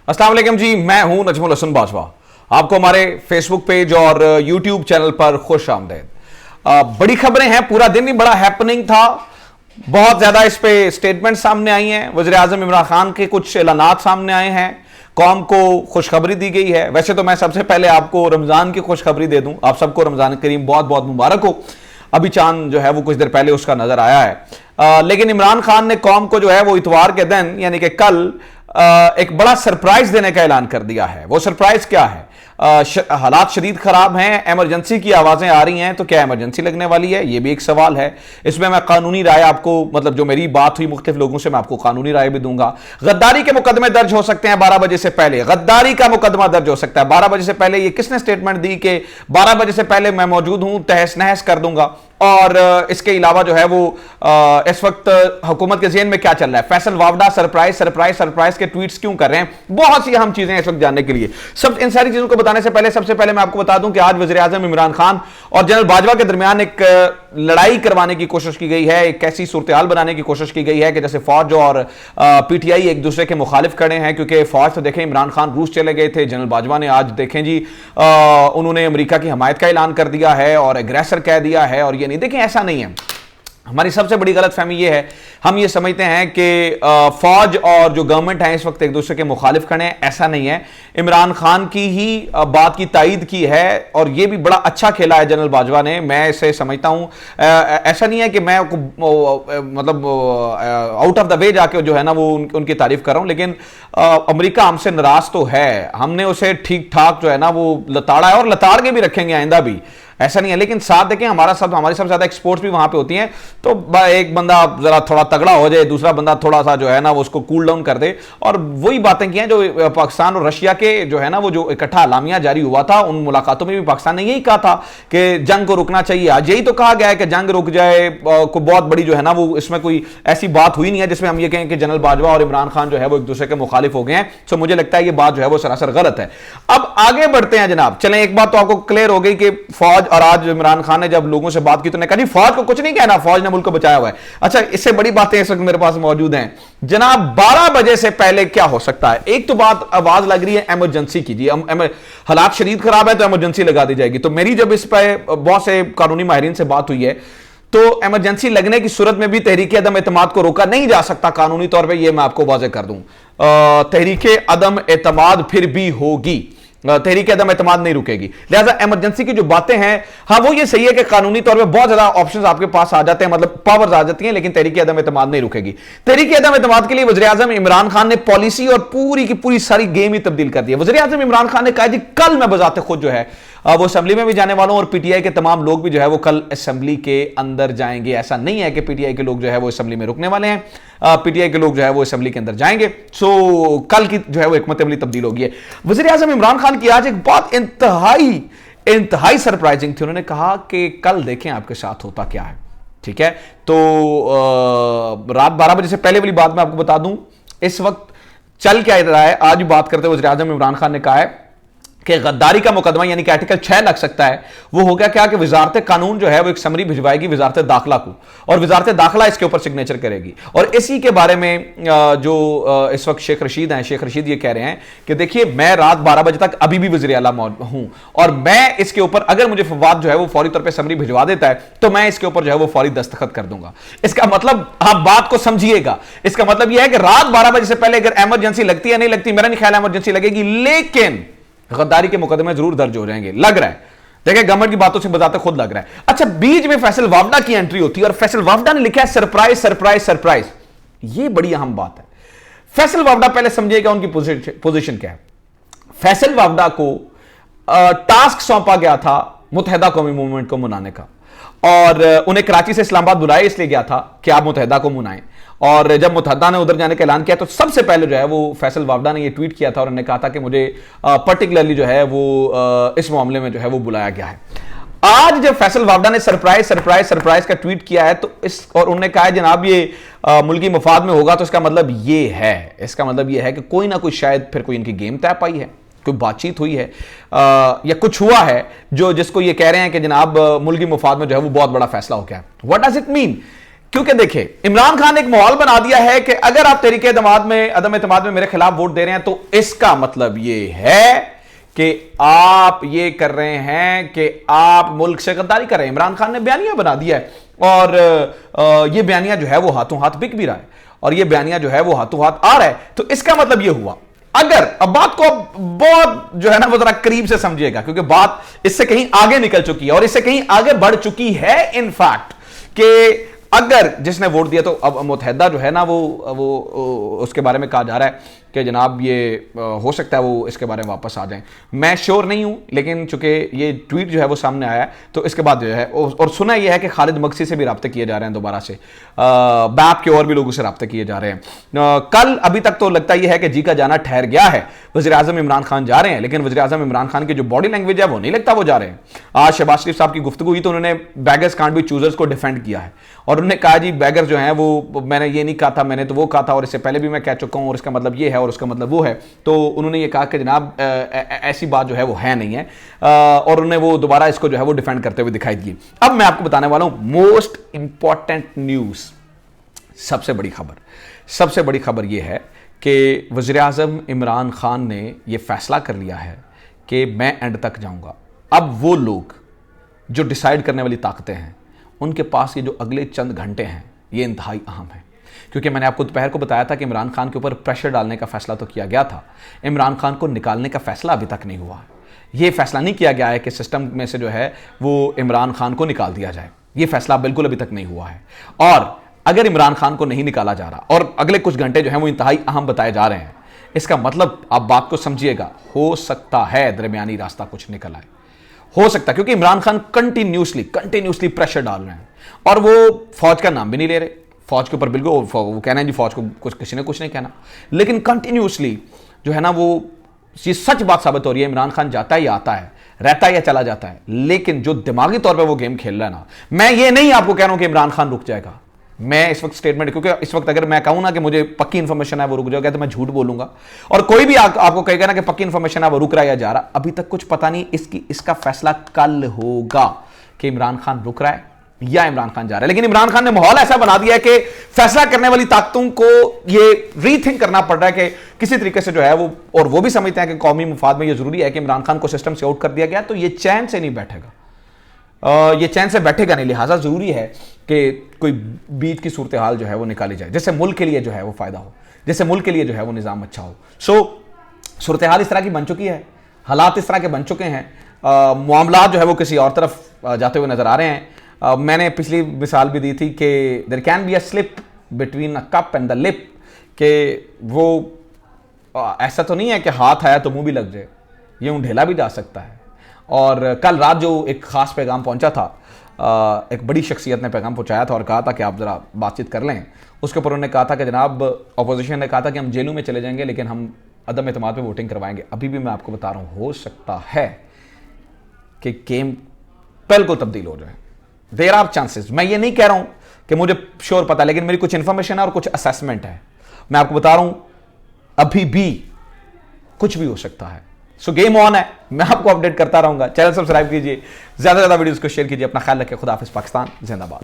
अस्सलाम वालेकुम जी, मैं हूं नजमुल हसन बाजवा। आपको हमारे फेसबुक पेज और यूट्यूब चैनल पर खुश आमदेद। बड़ी खबरें हैं, पूरा दिन ही बड़ा हैपनिंग था। बहुत ज्यादा इस पे स्टेटमेंट सामने आई हैं। वज़ीर आज़म इमरान खान के कुछ ऐलानात सामने आए हैं। कौम को खुशखबरी दी गई है। वैसे तो मैं सबसे पहले आपको रमजान की खुशखबरी दे दूं। आप सबको रमजान करीम बहुत बहुत मुबारक हो। अभी चांद जो है वो कुछ देर पहले उसका नजर आया है। लेकिन इमरान खान ने कौम को जो है वो इतवार के दिन यानी कि कल एक बड़ा सरप्राइज देने का ऐलान कर दिया है। वो सरप्राइज क्या है? हालात शदीद खराब हैं, इमरजेंसी की आवाजें आ रही हैं, तो क्या इमरजेंसी लगने वाली है? ये भी एक सवाल है। इसमें मैं कानूनी राय आपको, मतलब जो मेरी बात हुई मुख्तलिफ लोगों से, मैं आपको कानूनी राय भी दूंगा। गद्दारी के मुकदमे दर्ज हो सकते हैं 12 बजे से पहले। गद्दारी का मुकदमा दर्ज हो सकता है 12 बजे से पहले। ये किसने स्टेटमेंट दी कि 12 बजे से पहले मैं मौजूद हूं, तहस नहस कर दूंगा? और इसके अलावा जो है वो इस वक्त हुकूमत के ज़हन में क्या चल रहा है? Faisal Vawda surprise surprise surprise के ट्वीट्स क्यों कर रहे हैं? बहुत सी अहम चीजें इस वक्त जानने के लिए। सब इन सारी चीजों को बताने से पहले सबसे पहले मैं आपको बता दूं कि आज वज़ीर आज़म इमरान खान और जनरल बाजवा के दरमियान एक लड़ाई करवाने की कोशिश की गई है। एक ऐसी सूरत हाल बनाने की कोशिश की गई है कि जैसे फौज और पीटीआई एक दूसरे के मुखालिफ खड़े हैं। क्योंकि फौज तो देखें, इमरान खान रूस चले गए थे, जनरल बाजवा ने आज देखें जी उन्होंने अमेरिका की हमायत का ऐलान कर दिया है और एग्रेसर कह दिया है। और ये नहीं, देखें ऐसा नहीं है। हमारी सबसे बड़ी गलतफहमी ये है, हम ये समझते हैं कि फौज और जो गवर्नमेंट है इस वक्त एक दूसरे के मुखालिफ खड़े हैं। ऐसा नहीं है। इमरान खान की ही बात की तायीद की है और ये भी बड़ा अच्छा खेला है जनरल बाजवा ने। मैं इसे समझता हूं, ऐसा नहीं है कि मैं मतलब आउट ऑफ द वे जाके जो है ना वो उनकी तारीफ कर रहा हूं, लेकिन अमेरिका हमसे नाराज तो है। हमने उसे ठीक ठाक जो है ना वो लताड़ा है और लताड़ के भी रखेंगे आइंदा भी, ऐसा नहीं है। लेकिन साथ देखें, हमारी सबसे ज्यादा एक्सपोर्ट्स भी वहां पे होती हैं। तो एक बंदा जरा थोड़ा तगड़ा हो जाए, दूसरा बंदा थोड़ा सा जो है ना वो उसको कूल डाउन कर दे। और वही बातें की हैं जो पाकिस्तान और रशिया के जो है ना वो जो इकट्ठा अलामिया जारी हुआ था, उन मुलाकातों में भी पाकिस्तान ने यही कहा था कि जंग को रुकना चाहिए। आज यही तो कहा गया है कि जंग रुक जाए। को बहुत बड़ी जो है ना वो इसमें कोई ऐसी बात हुई नहीं है जिसमें हम ये कहें कि जनरल बाजवा और इमरान खान जो है वो एक दूसरे के मुखालिफ हो गए हैं। तो मुझे लगता है ये बात जो है वो सरासर गलत है। अब आगे बढ़ते हैं जनाब। चलें, एक बात तो आपको क्लियर हो गई कि फौज, और आज इमरान खान ने जब लोगों से बात की तो ने कहा जी फौज को कुछ नहीं कहना, फौज ने मुल्क को बचाया हुआ है। अच्छा, इससे बड़ी बातें इस वक्त मेरे पास मौजूद हैं जनाब। 12 बजे से पहले क्या हो सकता है? एक तो बात आवाज लग रही है इमरजेंसी की जी। हालात शदीद खराब है तो इमरजेंसी लगा दी जाएगी। तो मेरी जब इस पर बहुत से कानूनी माहिरीन से बात हुई है तो इमरजेंसी लगने की सूरत में भी तहरीक अदम एतमाद को रोका नहीं जा सकता कानूनी तौर पर। यह मैं आपको वाज़ेह कर दूं, तहरीक अदम एतमाद फिर भी होगी, तहरीक अदम एतमाद नहीं रुकेगी। लिहाजा इमरजेंसी की जो बातें हैं, हाँ वो ये सही है कि कानूनी तौर पे बहुत ज्यादा ऑप्शंस आपके पास आ जाते हैं, मतलब पावर्स आ जाती हैं, लेकिन तहरीक अदम एतमाद नहीं रुकेगी। तहरीक अदम एतमाद के लिए वज़ीर आज़म इमरान खान ने पॉलिसी और पूरी की पूरी सारी गेम ही तब्दील कर दी है। वज़ीर आज़म इमरान खान ने कहा जी कल मैं बजाते खुद जो है वो असेंबली में भी जाने वालों और पीटीआई के तमाम लोग भी जो है वो कल असेंबली के अंदर जाएंगे। ऐसा नहीं है कि पीटीआई के लोग जो है वो असेंबली में रुकने वाले हैं। पीटीआई के लोग जो है वो असेंबली के अंदर जाएंगे। सो कल की जो है वो हिकमत अमली तब्दील होगी है। वज़ीर आज़म इमरान खान की आज एक बात इंतहाई सरप्राइजिंग थी। उन्होंने कहा कि कल देखें आपके साथ होता क्या है। ठीक है, तो रात 12 बजे से पहले वाली बात मैं आपको बता दूं इस वक्त चल क्या रहा है। आज बात करते हुए वज़ीर आज़म इमरान खान ने कहा है कि गद्दारी का मुकदमा यानी कि आर्टिकल 6 लग सकता है। वो हो गया क्या कि वजारत कानून जो है वो एक समरी भिजवाएगी वजारत दाखिला को, और वजारत दाखिला इसके ऊपर सिग्नेचर करेगी। और इसी के बारे में जो इस वक्त शेख रशीद हैं, शेख रशीद ये कह रहे हैं कि देखिए मैं रात 12 बजे तक अभी भी वज़ीर आला हूं और मैं इसके ऊपर अगर मुझे फवाद जो है वो फौरी तौर पर समरी भिजवा देता है तो मैं इसके ऊपर जो है वो फौरी दस्तखत कर दूंगा। इसका मतलब आप बात को समझिएगा, इसका मतलब यह है कि रात 12 बजे से पहले अगर इमरजेंसी लगती है, नहीं लगती मेरा नहीं ख्याल इमरजेंसी लगेगी, लेकिन गद्दारी के मुकदमे जरूर दर्ज हो जाएंगे, लग रहा है। देखिए गवर्नमेंट की बातों से बताते खुद लग रहा है। अच्छा, बीच में फैसल वावडा की एंट्री होती है और फैसल वावडा ने लिखा है सरप्राइज सरप्राइज सरप्राइज। ये बड़ी अहम बात है। फैसल वावडा, पहले समझिएगा उनकी पोजीशन क्या है। फैसल वावडा को टास्क सौंपा गया था मुत्तहिदा कौमी मूवमेंट को मनाने का, और उन्हें कराची से इस्लामाबाद बुलाया इसलिए गया था कि आप मुत्तहिदा को मनाएं। और जब मुत्तहिदा ने उधर जाने का ऐलान किया तो सबसे पहले जो है वो फैसल वावडा ने ये ट्वीट किया था और उन्होंने कहा था कि मुझे पर्टिकुलरली जो है वो इस मामले में जो है वो बुलाया गया है। आज जब फैसल वावडा ने सरप्राइज सरप्राइज सरप्राइज का ट्वीट किया है तो और उन्होंने कहा है जनाब ये मुल्की मफाद में होगा, तो इसका मतलब ये है कि कोई ना कोई शायद फिर कोई इनकी गेम तय पाई है, कोई बातचीत हुई है या कुछ हुआ है जो जिसको ये कह रहे हैं कि जनाब मुल्की मफाद में जो है वो बहुत बड़ा फैसला हो गया। What does it mean? क्योंकि देखिए इमरान खान ने एक माहौल बना दिया है कि अगर आप तहरीके अदम एतमाद में मेरे खिलाफ वोट दे रहे हैं तो इसका मतलब यह है कि आप ये कर रहे हैं कि आप मुल्क से गद्दारी कर रहे हैं। इमरान खान ने बयानिया बना दिया है और ये बयानिया जो है वो हाथों हाथ बिक भी रहा है और ये बयानिया जो है वो हाथों हाथ आ रहा है। तो इसका मतलब ये हुआ, अगर अब बात को बहुत जो है ना वो जरा करीब से समझिएगा क्योंकि बात इससे कहीं आगे निकल चुकी है और इससे कहीं आगे बढ़ चुकी है इनफैक्ट कि अगर जिसने वोट दिया तो अब मुतहदा जो है ना वो उसके बारे में कहा जा रहा है कि जनाब ये हो सकता है वो इसके बारे में वापस आ जाएं। मैं श्योर नहीं हूं लेकिन चूंकि ये ट्वीट जो है वो सामने आया है तो इसके बाद जो है और सुना यह है कि खालिद मगसी से भी रब्ते किए जा रहे हैं दोबारा से, बैप के और भी लोगों से रब्ते किए जा रहे हैं। कल अभी तक तो लगता यह है कि जी का जाना ठहर गया है, वज़ीर आज़म इमरान खान जा रहे हैं लेकिन वज़ीर आज़म इमरान खान की जो बॉडी लैंग्वेज है वो नहीं लगता वो जा रहे हैं। आज शहबाज शरीफ साहब की गुफ्तगू हुई तो उन्होंने बैगर्स कांट बी चूजर्स को डिफेंड किया है और उन्होंने कहा जी बैगर जो है वो मैंने ये नहीं कहा था, मैंने तो वो कहा था और इससे पहले भी मैं कह चुका हूं और इसका मतलब ये है और उसका मतलब वो है। तो उन्होंने ये कहा कि जनाब ऐसी बात जो है वो है नहीं है और उन्होंने वो दोबारा इसको जो है वो डिफेंड करते हुए दिखाई दिए। अब मैं आपको बताने वाला हूं मोस्ट इंपॉर्टेंट न्यूज, सबसे बड़ी खबर यह है कि वज़ीर आज़म इमरान खान ने यह फैसला कर लिया है कि मैं एंड तक जाऊंगा। अब वो लोग जो डिसाइड करने वाली ताकतें हैं उनके पास ये जो अगले चंद घंटे हैं ये इंतहाई अहम है क्योंकि मैंने आपको दोपहर को बताया था कि इमरान खान के ऊपर प्रेशर डालने का फैसला तो किया गया था, इमरान खान को निकालने का फैसला अभी तक नहीं हुआ। यह फैसला नहीं किया गया है कि सिस्टम में से जो है वो इमरान खान को निकाल दिया जाए, यह फैसला बिल्कुल अभी तक नहीं हुआ है। और अगर इमरान खान को नहीं निकाला जा रहा और अगले कुछ घंटे जो है वो इंतहाई अहम बताए जा रहे हैं, इसका मतलब आप बात को समझिएगा, हो सकता है दरमियानी रास्ता कुछ निकल आए, हो सकता है क्योंकि इमरान खान कंटिन्यूसली प्रेशर डाल रहे हैं और वो फौज का नाम भी नहीं ले रहे। फौज के ऊपर बिल्कुल वो कहना है जी फौज को कुछ किसी ने कुछ नहीं कहना, लेकिन कंटिन्यूसली जो है ना वो ये सच बात साबित हो रही है। इमरान खान जाता है या आता है, रहता है या चला जाता है, लेकिन जो दिमागी तौर पर वो गेम खेल रहा है ना, मैं ये नहीं आपको कह रहा हूं कि इमरान खान रुक जाएगा। मैं इस वक्त स्टेटमेंट, क्योंकि इस वक्त अगर मैं कहूं ना कि मुझे पक्की इंफॉर्मेशन है वो रुक जाएगा तो मैं झूठ बोलूंगा और कोई भी आपको कहेगा ना कि पक्की इंफॉर्मेशन है वो रुक रहा है या जा रहा, अभी तक कुछ पता नहीं। इसका फैसला कल होगा कि इमरान खान रुक रहा है या इमरान खान जा रहा है। लेकिन इमरान खान ने माहौल ऐसा बना दिया है कि फैसला करने वाली ताकतों को ये रीथिंक करना पड़ रहा है कि किसी तरीके से जो है वो, और वो भी समझते हैं कि कौमी मुफाद में ये जरूरी है कि इमरान खान को सिस्टम से आउट कर दिया गया तो ये चैन से नहीं बैठेगा, ये चैन से बैठेगा नहीं। लिहाजा जरूरी है कि कोई बीच की सूरत हाल जो है वो निकाली जाए जिससे मुल्क के लिए जो है वो फायदा हो, जिससे मुल्क के लिए जो है वो निज़ाम अच्छा हो। सूरत हाल इस तरह की बन चुकी है, हालात इस तरह के बन चुके हैं, मामला जो है वो किसी और तरफ जाते हुए नजर आ रहे हैं। मैंने पिछली मिसाल भी दी थी कि there can be a slip between a cup and the lip, कि वो ऐसा तो नहीं है कि हाथ आया तो मुंह भी लग जाए, ये ढेला भी जा सकता है। और कल रात जो एक खास पैगाम पहुंचा था, एक बड़ी शख्सियत ने पैगाम पहुंचाया था और कहा था कि आप ज़रा बातचीत कर लें। उसके ऊपर उन्होंने कहा था कि जनाब अपोजिशन ने कहा था कि हम जेलों में चले जाएंगे लेकिन हम अदम एतमाद पे वोटिंग करवाएंगे। अभी भी मैं आपको बता रहा हूँ हो सकता है कि गेम बिल्कुल तब्दील हो जाए, देयर आर चांसेस। मैं ये नहीं कह रहा हूँ कि मुझे श्योर पता, लेकिन मेरी कुछ इंफॉर्मेशन है और कुछ असेसमेंट है, मैं आपको बता रहा हूँ अभी भी कुछ भी हो सकता है। सो गेम ऑन है, मैं आपको अपडेट करता रहूंगा। चैनल सब्सक्राइब कीजिए, ज्यादा से ज्यादा वीडियोस को शेयर कीजिए। अपना ख्याल रखिए। खुदा हाफिज़। पाकिस्तान जिंदाबाद।